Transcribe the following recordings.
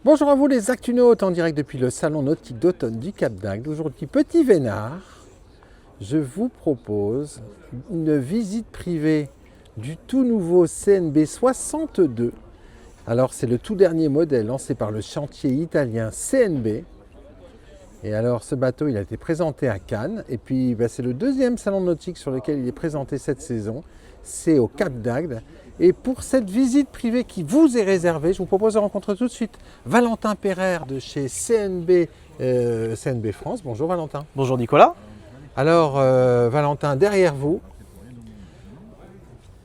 Bonjour à vous les Actunautes en direct depuis le salon nautique d'automne du Cap d'Agde. Aujourd'hui, petit Vénard, je vous propose une visite privée du tout nouveau CNB 62. Alors c'est le tout dernier modèle lancé par le chantier italien CNB. Et alors ce bateau il a été présenté à Cannes et puis c'est le deuxième salon nautique sur lequel il est présenté cette saison. C'est au Cap d'Agde. Et pour cette visite privée qui vous est réservée, je vous propose de rencontrer tout de suite Valentin Pereire de chez CNB France. Bonjour Valentin. Bonjour Nicolas. Alors Valentin, derrière vous,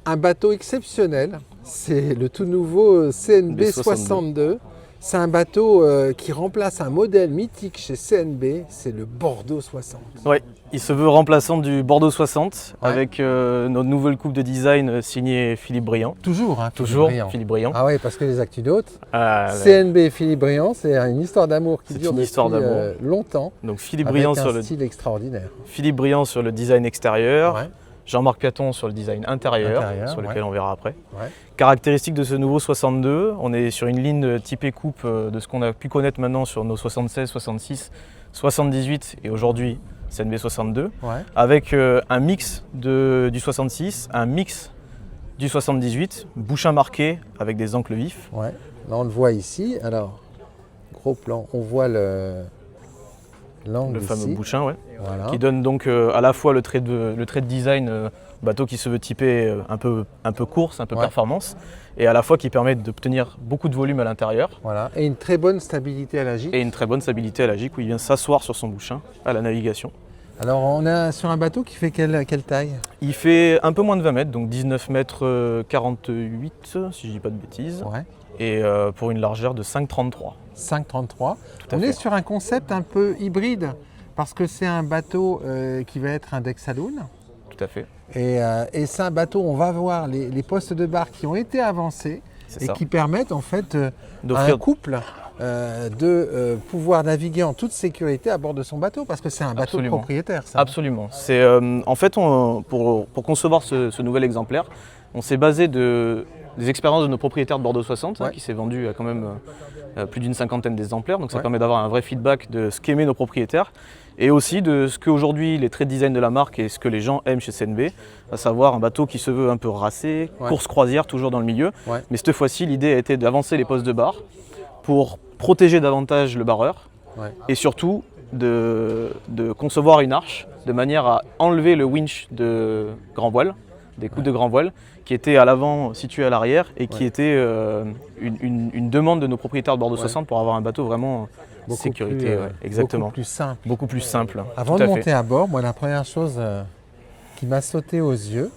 un bateau exceptionnel. C'est le tout nouveau CNB 62. C'est un bateau qui remplace un modèle mythique chez CNB, c'est le Bordeaux 60. Oui, il se veut remplaçant du Bordeaux 60 Ouais. avec notre nouvelle coupe de design signée Philippe Briand. Toujours, hein, Toujours Philippe Briand. Philippe Briand. Ah oui, parce que les Actunautes, Ah, CNB et Philippe Briand, c'est une histoire d'amour qui C'est dure une depuis histoire d'amour. longtemps, Donc Philippe avec Briand, un style extraordinaire. Philippe Briand sur le design extérieur, Ouais, Jean-Marc Piaton sur le design intérieur sur lequel ouais. on verra après. Ouais. Caractéristique de ce nouveau 62, on est sur une ligne typée coupe de ce qu'on a pu connaître maintenant sur nos 76, 66, 78 et aujourd'hui CNB 62, Ouais. avec un mix du 66, un mix du 78, bouchin marqué avec des ancres vifs. Ouais. Là on le voit ici, alors gros plan, on voit l'angle Le fameux ici. bouchin, ouais, Voilà. qui donne donc à la fois le trait de design, bateau qui se veut typer un peu course, un peu Ouais. performance, et à la fois qui permet d'obtenir beaucoup de volume à l'intérieur Voilà. Et une très bonne stabilité à la gîte. et une très bonne stabilité à la gigue où il vient s'asseoir sur son bouchin à la navigation. Alors on est sur un bateau qui fait quelle taille? Il fait un peu moins de 20 mètres, donc 19 mètres 48 si je dis pas de bêtises, Ouais. et pour une largeur de 5,33. 5,33. Tout à On fait. est sur un concept un peu hybride parce que c'est un bateau qui va être un deck saloon. Tout à fait, Et c'est un bateau, on va voir les postes de bar qui ont été avancés c'est et ça. qui permettent en fait à un D'offrir couple de pouvoir naviguer en toute sécurité à bord de son bateau parce que c'est un bateau Absolument. de propriétaire. Ça. Absolument. C'est, en fait, pour concevoir ce nouvel exemplaire, on s'est basé des expériences de nos propriétaires de Bordeaux 60, Ouais. qui s'est vendu à quand même plus d'une cinquantaine d'exemplaires. Donc ça Ouais. permet d'avoir un vrai feedback de ce qu'aimaient nos propriétaires et aussi de ce qu'aujourd'hui les traits de design de la marque et ce que les gens aiment chez CNB, à savoir un bateau qui se veut un peu racé, Ouais. course croisière, toujours dans le milieu. Ouais. Mais cette fois-ci, l'idée a été d'avancer les postes de bar pour protéger davantage le barreur Ouais. et surtout de concevoir une arche de manière à enlever le winch de grand voile, des coudes de grand voile, qui était à l'avant situé à l'arrière et qui Ouais. était une demande de nos propriétaires de Bordeaux Ouais. 60 pour avoir un bateau vraiment Beaucoup sécurité. plus, Ouais, exactement. Beaucoup plus simple. Beaucoup plus simple. Avant tout de à fait. monter à bord, moi la première chose qui m'a sauté aux yeux,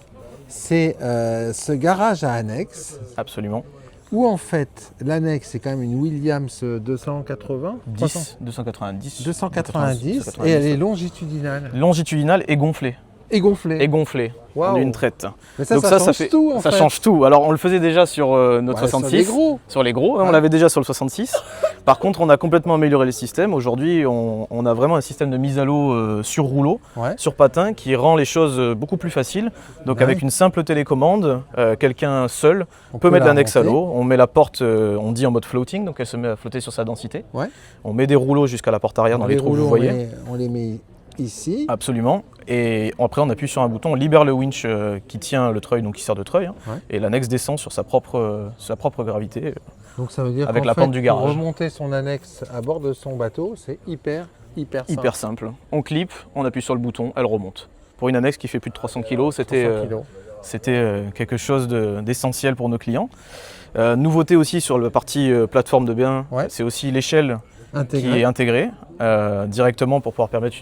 c'est ce garage à annexe Absolument. où en fait l'annexe c'est quand même une Williams 280 300, 10, 290. 290 et elle est longitudinale longitudinale et gonflée. et gonflée. Et gonflée Waouh. en une traite. Mais ça, Donc ça ça change fait tout en ça fait. change tout. Alors on le faisait déjà sur notre Ouais, 66. sur les gros. Sur les gros, hein, Ouais. on l'avait déjà sur le 66. Par contre, on a complètement amélioré les systèmes. Aujourd'hui, on a vraiment un système de mise à l'eau sur rouleau, Ouais. sur patin, qui rend les choses beaucoup plus faciles. Donc Ouais. avec une simple télécommande, quelqu'un seul On peut mettre la l'annexe à remonter. l'eau. On met la porte, on dit en mode floating, donc elle se met à flotter sur sa densité. Ouais. On met des rouleaux jusqu'à la porte arrière dans les trous que rouleaux, vous voyez. on les met ici. Absolument. Et après, on appuie sur un bouton, on libère le winch qui tient le treuil, donc qui sert de treuil, hein, Ouais. et l'annexe descend sur sa propre gravité. Donc ça veut dire Avec qu'en la fait, pente du garage. pour remonter son annexe à bord de son bateau, c'est hyper simple. Hyper simple. On clip, on appuie sur le bouton, elle remonte. Pour une annexe qui fait plus de 300 kg, 300 c'était kilos. quelque chose d'essentiel pour nos clients. Nouveauté aussi sur la partie plateforme de bain, Ouais. c'est aussi l'échelle qui Intégré. est intégrée directement pour pouvoir permettre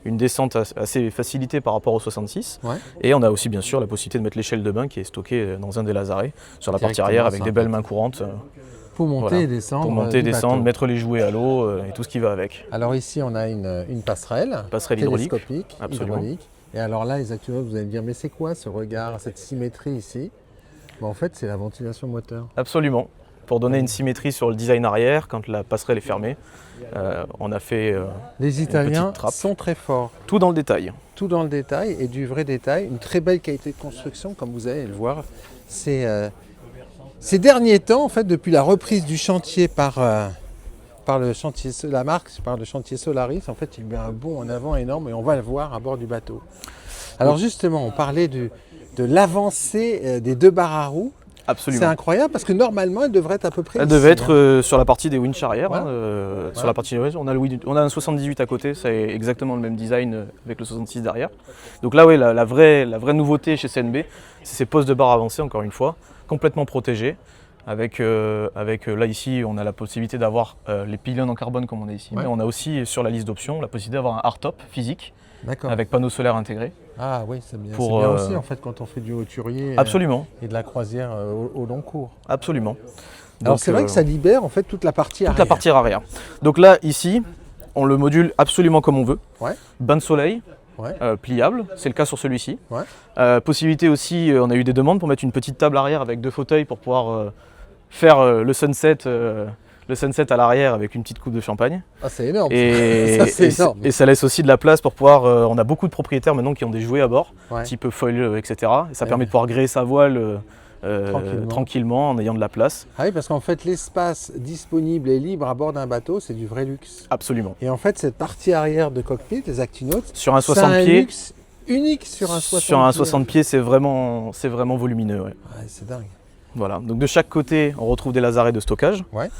une descente assez facilitée par rapport au 66. Ouais. Et on a aussi bien sûr la possibilité de mettre l'échelle de bain qui est stockée dans un des lazarets sur la partie Directement, arrière avec ça, des en belles fait. mains courantes Pour monter Voilà. et descendre. pour monter, du descendre, bateau. mettre les jouets à l'eau et tout ce qui va avec. Alors ici, on a une passerelle. Passerelle hydraulique. Télescopique, Absolument. hydraulique. Et alors là, les actuels, vous allez me dire, mais c'est quoi ce regard, cette symétrie ici? En fait, c'est la ventilation moteur. Absolument. Pour donner une symétrie sur le design arrière, quand la passerelle est fermée, on a fait Les Italiens petite trappe. sont très forts. tout dans le détail. Tout dans le détail et du vrai détail. Une très belle qualité de construction, comme vous allez le voir. C'est Ces derniers temps, en fait, depuis la reprise du chantier par le chantier, la marque, par le chantier Solaris, en fait, il y a eu un bond en avant énorme et on va le voir à bord du bateau. Alors justement, on parlait de l'avancée des 2 barres à roues. Absolument. C'est incroyable parce que normalement, elle devrait être à peu près. Elle ici, devait être hein. sur la partie des winches arrière. Ouais. Sur la partie on a un 78 à côté, c'est exactement le même design avec le 66 derrière. Donc là, oui, la vraie nouveauté chez CNB, c'est ces postes de barre avancés, encore une fois, complètement protégés. Avec là ici, on a la possibilité d'avoir les pylônes en carbone comme on a ici, Ouais. mais on a aussi sur la liste d'options la possibilité d'avoir un hardtop physique D'accord. avec panneaux solaires intégrés. Ah oui, c'est bien. Pour, C'est bien aussi en fait quand on fait du hauturier Absolument, et de la croisière au long cours. absolument. Alors Donc, c'est vrai que ça libère en fait toute la partie toute arrière. la partie arrière. Donc là, ici, on le module absolument comme on veut. Ouais. Bain de soleil, Ouais. pliable, c'est le cas sur celui-ci. Ouais. Possibilité aussi, on a eu des demandes pour mettre une petite table arrière avec 2 fauteuils pour pouvoir faire le sunset à l'arrière avec une petite coupe de champagne. Ah c'est énorme. Et, ça, c'est et c- énorme. et ça laisse aussi de la place pour pouvoir. On a beaucoup de propriétaires maintenant qui ont des jouets à bord, Ouais. type foil, etc. Et ça Ouais. permet de pouvoir gréer sa voile tranquillement en ayant de la place. Ah oui, parce qu'en fait l'espace disponible et libre à bord d'un bateau, c'est du vrai luxe. Absolument. Et en fait cette partie arrière de cockpit, les Actinautes, Sur un c'est 60 un pieds, luxe unique sur un 60 sur un pieds. 60 pieds, c'est vraiment volumineux. Ouais. Ouais, c'est dingue. Voilà. Donc de chaque côté, on retrouve des lazarets de stockage. Ouais.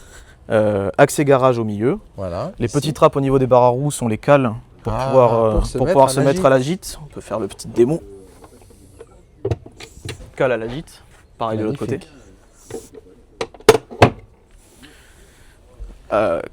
Accès garage au milieu. Voilà. Les Ici. petites trappes au niveau des barres à roues sont les cales pour Ah, pouvoir, pour se mettre à la mettre à la gîte. On peut faire le petit démo. Cale à la gîte. Pareil de l'autre côté. Magnifique.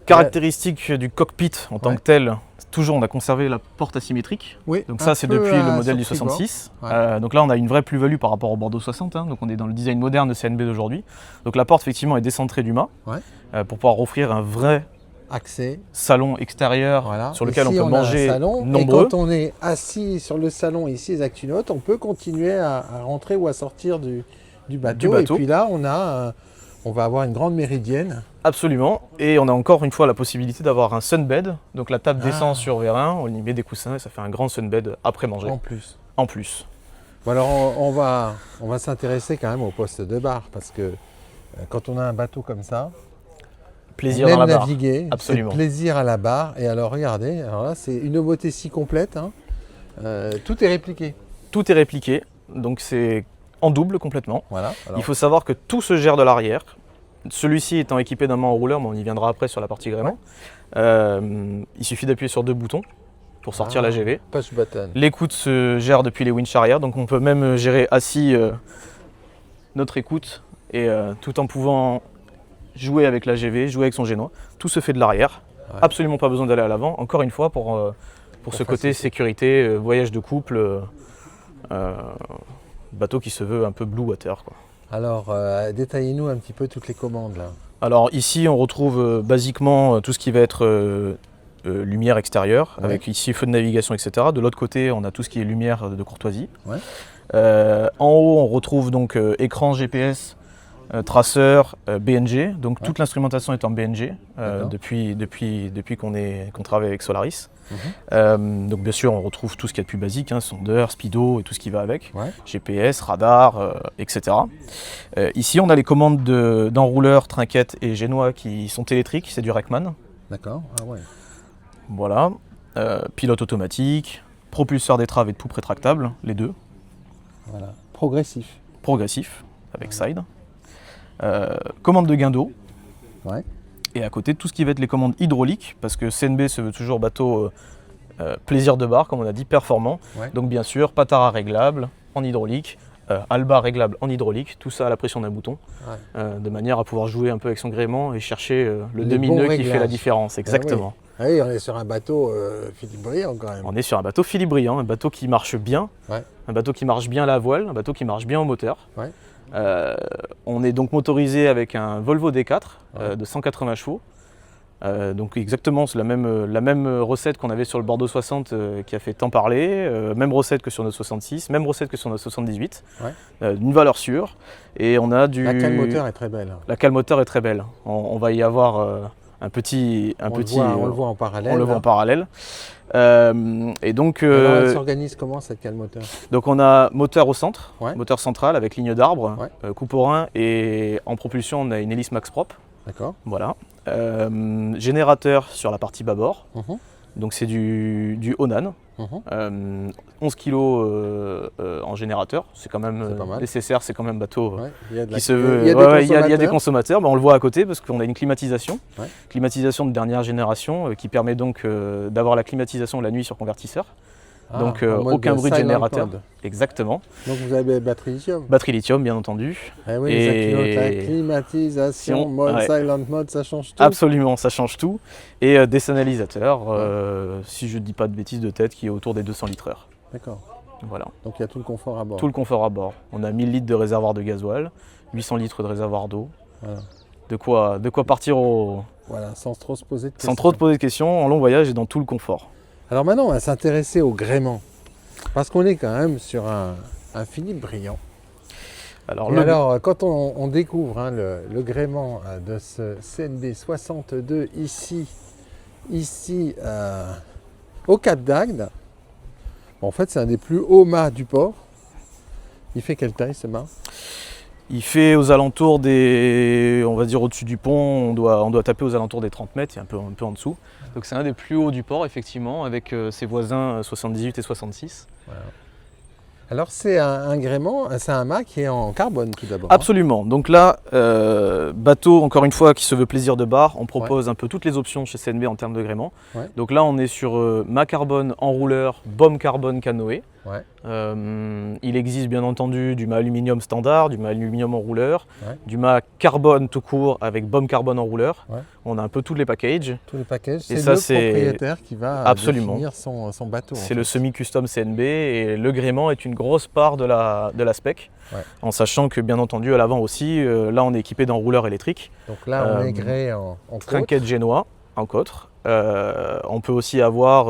Caractéristique du cockpit en tant Ouais. que tel, toujours on a conservé la porte asymétrique. Oui. Donc un ça c'est peu depuis le à modèle du sur-tribord. 66. Ouais. Donc là on a une vraie plus-value par rapport au Bordeaux 60. Donc on est dans le design moderne de CNB d'aujourd'hui. Donc la porte effectivement est décentrée du mât Ouais. pour pouvoir offrir un vrai Accès. salon extérieur Voilà. sur lequel Ici, on peut a un manger salon, nombreux. Et quand on est assis sur le salon ici, les Actinautes, on peut continuer à rentrer ou à sortir du bateau. Et puis là, on va avoir une grande méridienne. Absolument, et on a encore une fois la possibilité d'avoir un sunbed, donc la table Ah. descend sur vérin, on y met des coussins et ça fait un grand sunbed après manger, En plus. en plus. Bon, alors on va s'intéresser quand même au poste de barre parce que quand on a un bateau comme ça, Plaisir on dans aime la barre. naviguer, Absolument. c'est plaisir à la barre. Et alors regardez, alors là c'est une beauté si complète, hein. Tout est répliqué. Tout est répliqué, donc c'est en double complètement. Voilà. Alors, Il faut savoir que tout se gère de l'arrière. Celui-ci étant équipé d'un mât enrouleur, mais on y viendra après sur la partie gréement. Il suffit d'appuyer sur 2 boutons pour sortir la GV. push button. L'écoute se gère depuis les winches arrière, donc on peut même gérer assis notre écoute et tout en pouvant jouer avec la GV, jouer avec son génois. Tout se fait de l'arrière. Ouais. Absolument pas besoin d'aller à l'avant. Encore une fois, pour ce côté faciliter. sécurité, voyage de couple, bateau qui se veut un peu blue water, quoi. Alors détaillez-nous un petit peu toutes les commandes là. Alors ici, on retrouve basiquement tout ce qui va être lumière extérieure, Ouais. avec ici feu de navigation, etc. De l'autre côté, on a tout ce qui est lumière de courtoisie. Ouais. En haut, on retrouve donc écran GPS, traceur, BNG. Donc Ouais. toute l'instrumentation est en BNG D'accord. depuis qu'on travaille avec Solaris. Mhm. Donc bien sûr, on retrouve tout ce qu'il y a de plus basique, hein, sondeur, speedo et tout ce qui va avec. Ouais. GPS, radar, etc. Ici, on a les commandes d'enrouleur, trinquette et génois qui sont électriques, c'est du Reckman. D'accord. Ah ouais. Voilà. Pilote automatique, propulseur d'étrave et de poupe rétractable, les deux. Voilà. Progressif. Progressif, avec side. Commande de gain d'eau. Ouais. Et à côté, tout ce qui va être les commandes hydrauliques, parce que CNB se veut toujours bateau plaisir de barre, comme on a dit, performant. Ouais. Donc bien sûr, patara réglable en hydraulique, alba réglable en hydraulique, tout ça à la pression d'un bouton, Ouais. de manière à pouvoir jouer un peu avec son gréement et chercher le Les demi-nœud bons qui fait la réglages. différence. Exactement. Ah oui, on est sur un bateau Philippe Briand quand même. On est sur un bateau Philippe Briand, un bateau qui marche bien, Ouais. un bateau qui marche bien à la voile, un bateau qui marche bien au moteur. Ouais. On est donc motorisé avec un Volvo D4 Ouais. de 180 chevaux. Donc exactement, c'est la même recette qu'on avait sur le Bordeaux 60 qui a fait tant parler, même recette que sur notre 66, même recette que sur notre 78, Ouais. d'une valeur sûre. Et on a du... La cale moteur est très belle. La cale moteur est très belle. On va y avoir On le voit en parallèle. On le voit en parallèle. Et donc, alors, elle s'organise comment cette cale moteur? donc on a moteur au centre, Ouais. moteur central avec ligne d'arbre, Ouais. coupe au rein, et en propulsion on a une hélice max prop. D'accord. Voilà. Générateur sur la partie bâbord. Mhm. Donc c'est du Onan. Mhm. 11 kg en générateur, c'est quand même C'est pas mal. nécessaire, c'est quand même bateau Ouais. Il y a de la- qui se veut. il y a des Ouais, ouais, il y a des consommateurs. consommateurs, on le voit à côté parce qu'on a une climatisation. Ouais. Climatisation de dernière génération qui permet donc d'avoir la climatisation la nuit sur convertisseur. Ah, Donc en mode aucun bruit de silent générateur. mode. Exactement. Donc vous avez batterie lithium. Batterie lithium bien entendu. Eh oui, Et- les Aquinotes, la climatisation, mode Ouais. silent mode, ça change tout. Absolument, ça change tout. Et dessanalisateur, si je ne dis pas de bêtises de tête, qui est autour des 200 litres heure. D'accord. Voilà. Donc il y a tout le confort à bord. Tout le confort à bord. On a 1000 litres de réservoir de gasoil, 800 litres de réservoir d'eau. Voilà. De quoi partir Voilà, sans trop se poser de questions. sans trop te poser de questions, en long voyage et dans tout le confort. Alors maintenant, on va s'intéresser au gréement. Parce qu'on est quand même sur un Philippe Briand. Alors, Et alors, quand on découvre le gréement de ce CNB 62 ici au Cap d'Agde, en fait, c'est un des plus hauts mâts du port. Il fait quelle taille ce mât? il fait aux alentours on va dire au-dessus du pont, on doit taper aux alentours des 30 mètres, et un peu en dessous. Donc c'est un des plus hauts du port, effectivement, avec ses voisins 78 et 66. Voilà. Alors, c'est un gréement, c'est un mât qui est en carbone tout d'abord. Absolument. Donc là, bateau, encore une fois, qui se veut plaisir de bar, on propose un peu toutes les options chez CNB en termes de gréement. Ouais. Donc là, on est sur mât carbone enrouleur, baume carbone canoë. Ouais. Il existe bien entendu du mât aluminium standard, du mât aluminium enrouleur, Ouais. du mât carbone tout court avec baume carbone enrouleur. Ouais. On a un peu tous les packages. Tous les packages, Et c'est ça, le c'est- propriétaire qui va Absolument. définir son bateau. en C'est fait. le semi-custom CNB et le gréement est une grosse part de la spec. Ouais. En sachant que bien entendu à l'avant aussi, là on est équipé d'enrouleurs électriques, Donc là, on est Euh, gré en côte. trinquette génois en cotre. On peut aussi avoir,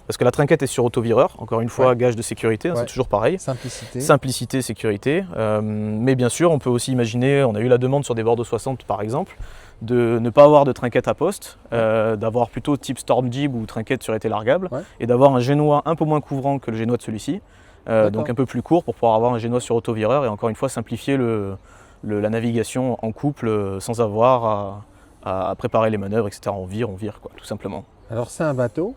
parce que la trinquette est sur autovireur, encore une fois Ouais. gage de sécurité, hein, Ouais. c'est toujours pareil. Simplicité. Simplicité, sécurité. Mais bien sûr, on peut aussi imaginer, on a eu la demande sur des Bordeaux 60 par exemple, de ne pas avoir de trinquette à poste, d'avoir plutôt type Storm Jib ou trinquette sur été largable, Ouais. et d'avoir un génois un peu moins couvrant que le génois de celui-ci, D'accord. donc un peu plus court pour pouvoir avoir un génois sur autovireur et encore une fois simplifier la navigation en couple sans avoir à préparer les manœuvres, etc. On vire quoi, tout simplement. Alors, c'est un bateau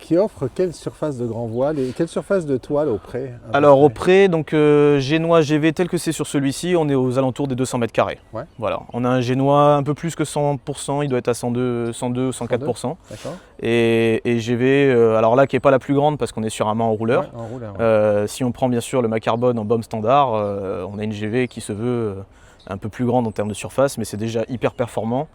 qui offre quelle surface de grand voile et quelle surface de toile au près? à peu Alors près au près, donc génois GV tel que c'est sur celui-ci, on est aux alentours des 200 mètres carrés. Ouais. Voilà. On a un génois un peu plus que 100%, il doit être à 102, 104%. D'accord. Et GV, alors là qui n'est pas la plus grande parce qu'on est sur un mât enrouleur. Ouais, en rouleur. Ouais. Si on prend bien sûr le mât carbone en baume standard, on a une GV qui se veut un peu plus grande en termes de surface, mais c'est déjà hyper performant.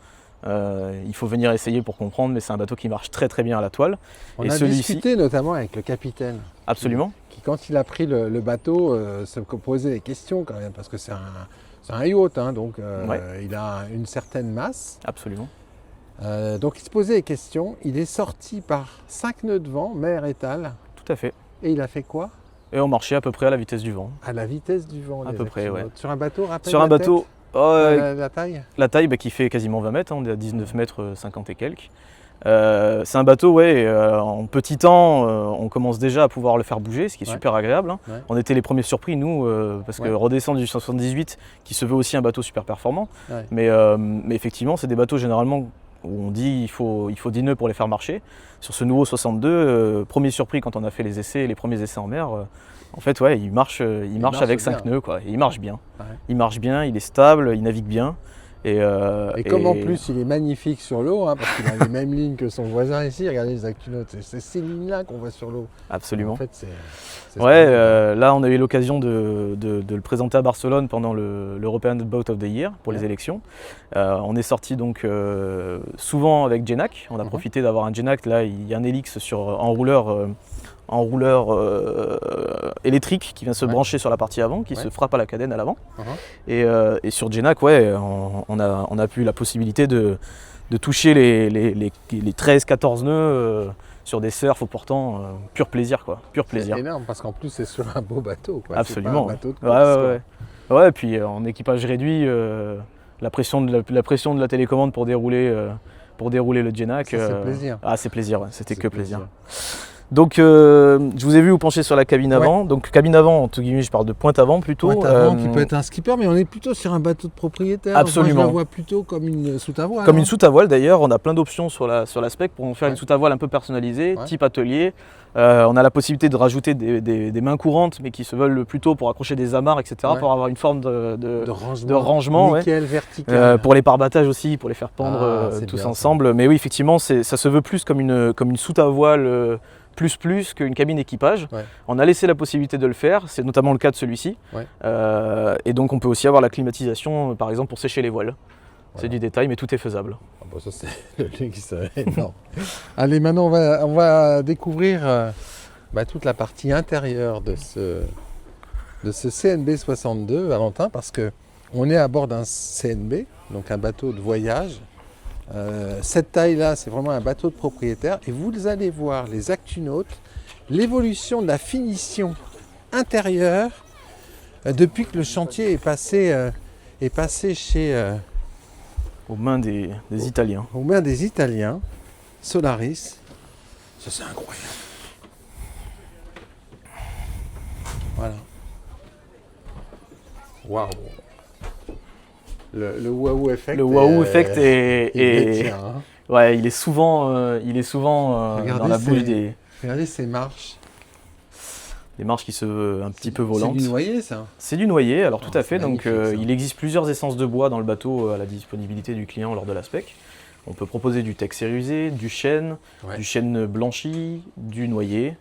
Il faut venir essayer pour comprendre, mais c'est un bateau qui marche très très bien à la toile. On et a celui-ci- discuté notamment avec le capitaine Absolument. qui, quand il a pris le bateau, se posait des questions quand même parce que c'est un yacht, hein, donc Ouais. il a une certaine masse. Absolument. Donc il se posait des questions. Il est sorti par 5 nœuds de vent, mer étale, Tout à fait. et il a fait quoi? Et on marchait à peu près à la vitesse du vent. À la vitesse du vent. À les peu près, Aquinotes. ouais. Sur un bateau, rappelle Sur un la bateau, tête, la taille? la taille qui fait quasiment 20 mètres, hein, on est à 19 mètres 50 et quelques. C'est un bateau, ouais, en petit temps, on commence déjà à pouvoir le faire bouger, ce qui est Ouais. super agréable. Hein. Ouais. On était les premiers surpris, nous, parce que Ouais. redescendre du 178, qui se veut aussi un bateau super performant, Ouais. mais effectivement, c'est des bateaux généralement où on dit il faut 10 nœuds pour les faire marcher. Sur ce nouveau 62, premier surpris quand on a fait les essais, les premiers essais en mer, en fait, ouais, il marche marche avec bien. 5 nœuds, quoi. Et il marche bien. Ouais. Il marche bien, il est stable, il navigue bien. Et Comme en plus il est magnifique sur l'eau, hein, parce qu'il a les mêmes lignes que son voisin ici, regardez les Aquinotes, c'est ces lignes-là qu'on voit sur l'eau. Absolument. En fait, c'est Ouais, splendide. là on a eu l'occasion de le présenter à Barcelone pendant l'European Boat of the Year pour les Ouais. élections. On est sorti donc souvent avec Genac. On a Mhm. profité d'avoir un Genac. Là, il y a un Helix enrouleur électrique qui vient se Ouais. brancher sur la partie avant, qui Ouais. se frappe à la cadène à l'avant. Mhm. Et sur Genac, ouais, on a pu la possibilité de toucher les 13-14 nœuds sur des surfs au portant, pur plaisir quoi, pur plaisir. C'est énorme parce qu'en plus c'est sur un beau bateau. Quoi. Absolument. C'est pas un bateau de Ouais, course, ouais, ouais. Ouais, et puis en équipage réduit, la pression de la télécommande pour dérouler le Genac. Ça, c'est plaisir. Ah, c'est plaisir, ouais, c'était que plaisir. Donc, je vous ai vu vous pencher sur la cabine avant. Donc, cabine avant, entre guillemets, je parle de pointe avant plutôt. Pointe avant qui peut être un skipper, mais on est plutôt sur un bateau de propriétaire. Absolument. Moi, je la vois plutôt comme une soute à voile. Comme une soute à voile d'ailleurs, on a plein d'options sur la spec pour en faire une soute à voile un peu personnalisée, Ouais. type atelier. On a la possibilité de rajouter des mains courantes, mais qui se veulent plutôt pour accrocher des amarres, etc., Ouais. pour avoir une forme de de rangement. Ouais. Nickel, vertical. Pour les parbattages aussi, pour les faire pendre c'est tous bien, ça. ensemble. Mais oui, effectivement, ça se veut plus comme une soute à voile plus qu'une cabine équipage. Ouais. On a laissé la possibilité de le faire, c'est notamment le cas de celui-ci. Ouais. Et donc on peut aussi avoir la climatisation, par exemple, pour sécher les voiles. Voilà. C'est du détail, mais tout est faisable. Ah bah ça c'est le luxe énorme. Allez, maintenant on va découvrir toute la partie intérieure de ce CNB 62, Valentin, parce que on est à bord d'un CNB, donc un bateau de voyage. Cette taille-là, c'est vraiment un bateau de propriétaire, et vous allez voir les ActuNautes, l'évolution de la finition intérieure depuis que le chantier est passé chez Aux mains des Italiens. aux mains des Italiens, Solaris. Ça c'est incroyable. Voilà. Waouh. Le waouh effect. Le waouh effect il est détient, hein. ouais, il est souvent Regardez dans la bouche des Regardez ces marches. marches qui se un petit peu volantes. C'est du noyer ça. C'est du noyer, alors Oh, tout à fait. c'est Donc magnifique, ça. il existe plusieurs essences de bois dans le bateau à la disponibilité du client lors de la spec. On peut proposer du teck cérusé, du chêne, Ouais. du chêne blanchi, du noyer.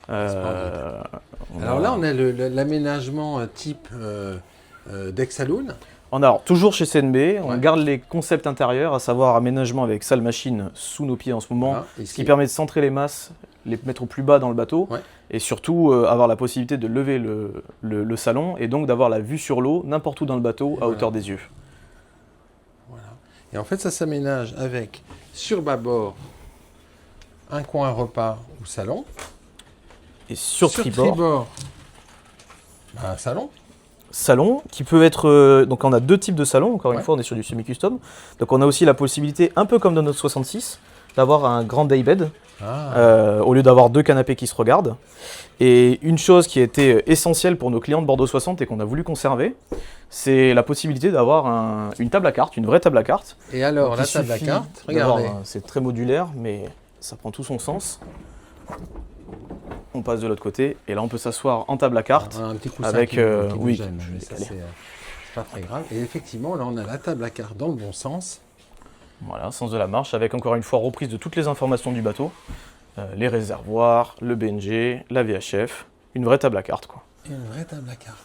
Alors là, on a l'aménagement type deck saloon. On a alors, toujours chez CNB, on Ouais. garde les concepts intérieurs, à savoir aménagement avec salle machine sous nos pieds en ce moment, Voilà, ce ici. qui permet de centrer les masses, les mettre au plus bas dans le bateau, Ouais. et surtout avoir la possibilité de lever le salon, et donc d'avoir la vue sur l'eau n'importe où dans le bateau à Voilà. hauteur des yeux. Voilà. Et en fait, ça s'aménage avec, sur bâbord, un coin repas ou salon. Et sur tribord, un salon. salon qui peut être... donc on a deux types de salons, encore une Ouais. fois on est sur du semi-custom. Donc on a aussi la possibilité, un peu comme dans notre 66, d'avoir un grand daybed, au lieu d'avoir deux canapés qui se regardent. Et une chose qui a été essentielle pour nos clients de Bordeaux 60 et qu'on a voulu conserver, c'est la possibilité d'avoir une table à cartes, une vraie table à cartes. Et alors, Donc, la il table à suffit cartes, d'avoir regardez. c'est très modulaire, mais ça prend tout son sens. On passe de l'autre côté, et là on peut s'asseoir en table à cartes. Un petit coussin avec, qui nous oui, gêne, je mais laisse ça, aller. c'est pas très grave. Et effectivement, là, on a la table à cartes dans le bon sens. Voilà, sens de la marche, avec encore une fois reprise de toutes les informations du bateau. Les réservoirs, le BNG, la VHF, une vraie table à cartes, quoi. Et une vraie table à cartes.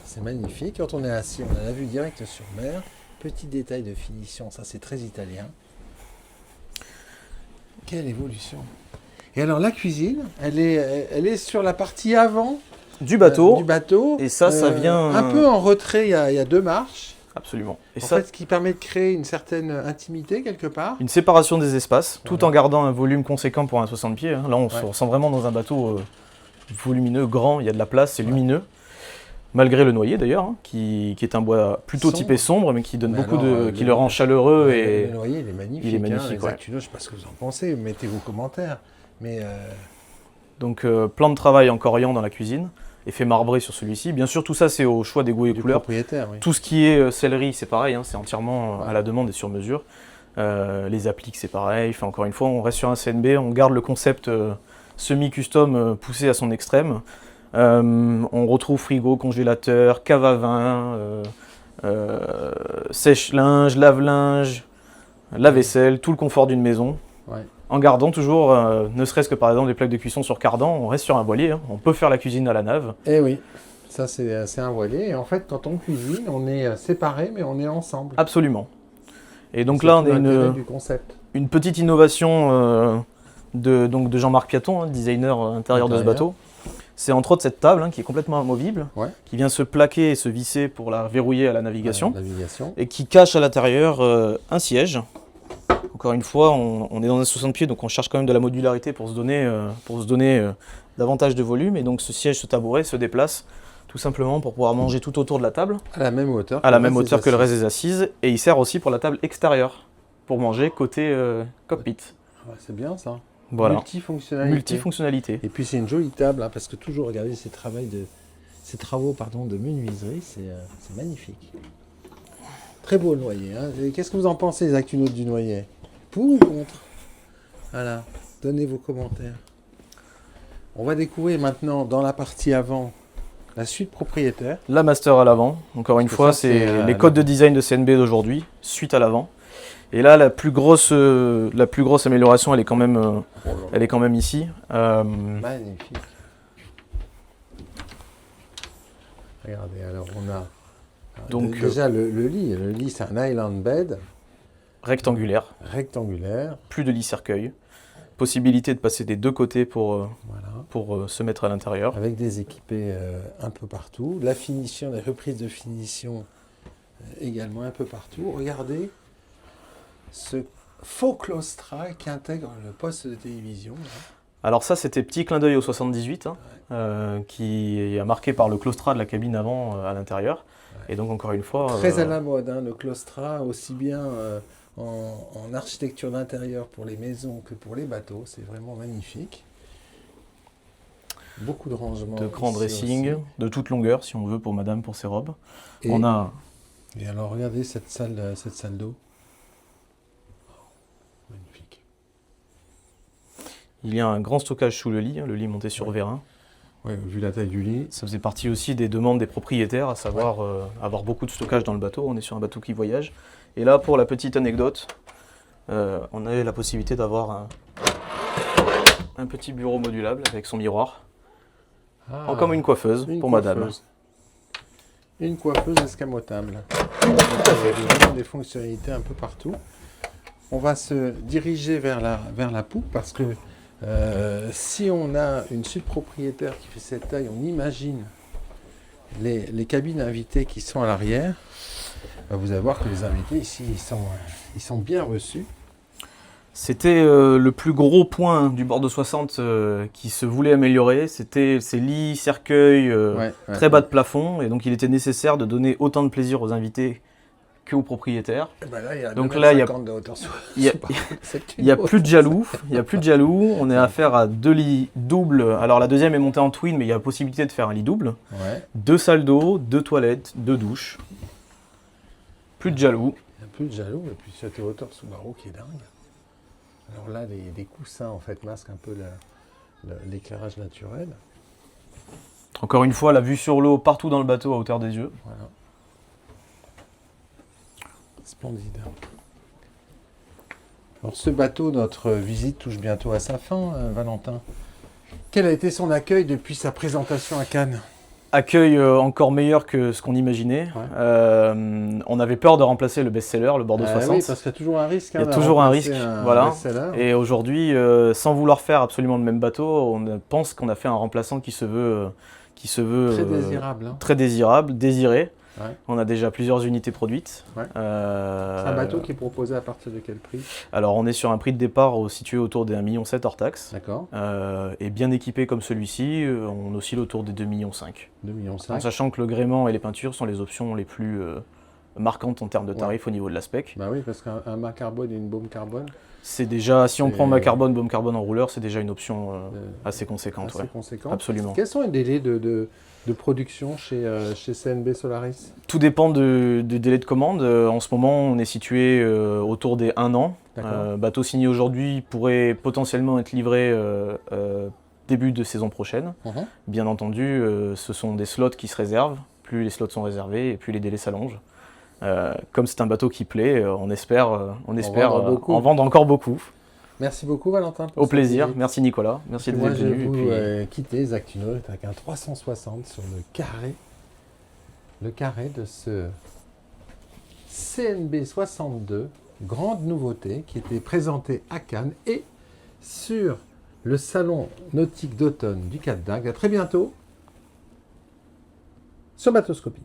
C'est magnifique. Quand on est assis, on a la vue directe sur mer. Petit détail de finition, ça c'est très italien. Quelle évolution. Et alors la cuisine, elle est sur la partie avant Du bateau, du bateau. et ça vient... Un peu en retrait, il y a deux marches. Absolument. Et En ça, fait, ce qui permet de créer une certaine intimité quelque part. une séparation des espaces, tout Voilà. en gardant un volume conséquent pour un 60 pieds. Hein. Là, on se Ouais. ressent vraiment dans un bateau volumineux, grand, il y a de la place, c'est lumineux. Malgré le noyer d'ailleurs, hein, qui est un bois plutôt Sombre. typé sombre, mais qui donne Mais beaucoup alors, qui le rend chaleureux Le et noyer, il est magnifique. il est magnifique, les ouais. Actunos, je ne sais pas ce que vous en pensez, mettez vos commentaires. Mais donc plan de travail en corian dans la cuisine, effet marbré sur celui-ci. Bien sûr, tout ça c'est au choix des goûts et du couleurs. propriétaire, oui. Tout ce qui est céleri, c'est pareil, hein, c'est entièrement Ouais. à la demande et sur mesure. Les appliques, c'est pareil. Enfin, encore une fois, on reste sur un CNB, on garde le concept semi-custom poussé à son extrême. On retrouve frigo, congélateur, cave à vin, sèche-linge, lave-linge, lave-vaisselle, tout le confort d'une maison. Ouais. En gardant toujours, ne serait-ce que par exemple des plaques de cuisson sur cardan, on reste sur un voilier, hein. On peut faire la cuisine à la nave. Eh oui, ça c'est un voilier. Et en fait, quand on cuisine, on est séparés, mais on est ensemble. Absolument. Et donc C'est là, on tout a l'intérêt du concept. une petite innovation de Jean-Marc Piaton, hein, designer intérieur de ce Intérieur. bateau. C'est entre autres cette table hein, qui est complètement amovible, Ouais. qui vient se plaquer et se visser pour la verrouiller à la navigation, Navigation. et qui cache à l'intérieur un siège. Encore une fois, on est dans un 60 pieds, donc on cherche quand même de la modularité pour se donner davantage de volume. Et donc ce siège, ce tabouret se déplace tout simplement pour pouvoir manger tout autour de la table, À la même hauteur. à la même hauteur que le reste des assises, et il sert aussi pour la table extérieure, pour manger côté cockpit. Ouais, c'est bien ça. Voilà, Multifonctionnalité. multifonctionnalité. Et puis c'est une jolie table, hein, parce que toujours regarder ces travaux de menuiserie, c'est magnifique. Très beau le noyer. Hein. Qu'est-ce que vous en pensez, les actunautes du noyer? Pour ou contre? Voilà, donnez vos commentaires. On va découvrir maintenant dans la partie avant la suite propriétaire. La master à l'avant, encore une que fois, ça, c'est, c'est les codes de design de CNB d'aujourd'hui, suite à l'avant. Et là, la plus grosse amélioration, elle est quand même ici. Magnifique. Regardez, alors on a Donc, déjà le lit. Le lit, c'est un island bed rectangulaire, rectangulaire. plus de lit cercueil, possibilité de passer des deux côtés pour Voilà. se mettre à l'intérieur. Avec des équipés un peu partout. La finition, les reprises de finition également un peu partout. Regardez ce faux claustra qui intègre le poste de télévision. Là. Alors ça, c'était petit clin d'œil au 78, qui est marqué par le claustrat de la cabine avant à l'intérieur. Ouais. Et donc encore une fois... Très à la mode, hein, le claustrat, aussi bien en architecture d'intérieur pour les maisons que pour les bateaux. C'est vraiment magnifique. Beaucoup de rangements. De grand dressing, de toute longueur si on veut pour madame, pour ses robes. Et alors regardez cette salle d'eau. Magnifique. Il y a un grand stockage sous le lit monté sur vérin. Oui, vu la taille du lit. Ça faisait partie aussi des demandes des propriétaires, à savoir avoir beaucoup de stockage dans le bateau. On est sur un bateau qui voyage. Et là, pour la petite anecdote, on avait la possibilité d'avoir un petit bureau modulable avec son miroir. Comme une coiffeuse pour madame. Une coiffeuse escamotable. Il y a vraiment des fonctionnalités un peu partout. On va se diriger vers la poupe parce que si on a une suite propriétaire qui fait cette taille, on imagine les cabines invitées qui sont à l'arrière. Vous allez voir que les invités ici, ils sont bien reçus. C'était le plus gros point du Bordeaux 60 qui se voulait améliorer. C'était ces lits, cercueils très bas de plafond. Et donc il était nécessaire de donner autant de plaisir aux invités qu'aux propriétaires. Donc là, il n'y a plus de jaloux. Il y a plus de jaloux. On est à affaire à 2 lits doubles. Alors la deuxième est montée en twin, mais il y a la possibilité de faire un lit double. 2 salles d'eau, 2 toilettes, 2 douches. Plus de jaloux. Il n'y a plus de jaloux. Et puis cette hauteur sous barreau qui est dingue. Alors là, des coussins en fait masquent un peu l'éclairage naturel. Encore une fois, la vue sur l'eau partout dans le bateau à hauteur des yeux. Voilà. Splendide. Alors ce bateau, notre visite touche bientôt à sa fin, Valentin. Quel a été son accueil depuis sa présentation à Cannes? Accueil encore meilleur que ce qu'on imaginait. On avait peur de remplacer le best-seller, le Bordeaux 60. Oui, parce qu'il y a toujours un risque. Il y a toujours un risque, voilà. Et aujourd'hui, sans vouloir faire absolument le même bateau, on pense qu'on a fait un remplaçant qui se veut très désirable. Très désirable, désiré. Ouais. On a déjà plusieurs unités produites. Ouais. C'est un bateau qui est proposé à partir de quel prix? Alors on est sur un prix de départ situé autour des 1,7 million hors taxe. D'accord. Et bien équipé comme celui-ci, on oscille autour des 2,5 millions. 2,5 millions. En sachant que le gréement et les peintures sont les options les plus marquantes en termes de tarifs au niveau de la spec. Bah oui, parce qu'un mât carbone et une baume carbone. C'est déjà, si on prend mât carbone, baume carbone en rouleur, c'est déjà une option assez conséquente. Assez conséquente. Absolument. Quels sont les délais de production chez CNB Solaris? Tout dépend du délai de commande. En ce moment, on est situé autour des 1 an. Bateau signé aujourd'hui pourrait potentiellement être livré début de saison prochaine. Bien entendu, ce sont des slots qui se réservent. Plus les slots sont réservés et plus les délais s'allongent. Comme c'est un bateau qui plaît, on espère en vendre encore beaucoup. Merci beaucoup Valentin. Au plaisir, merci Nicolas, merci d'être venu. Moi je vais vous quitter Zactunautes avec un 360 sur le carré de ce CNB 62, grande nouveauté qui était présentée à Cannes et sur le salon nautique d'automne du Cap d'Agde. À très bientôt sur Bateauscopie.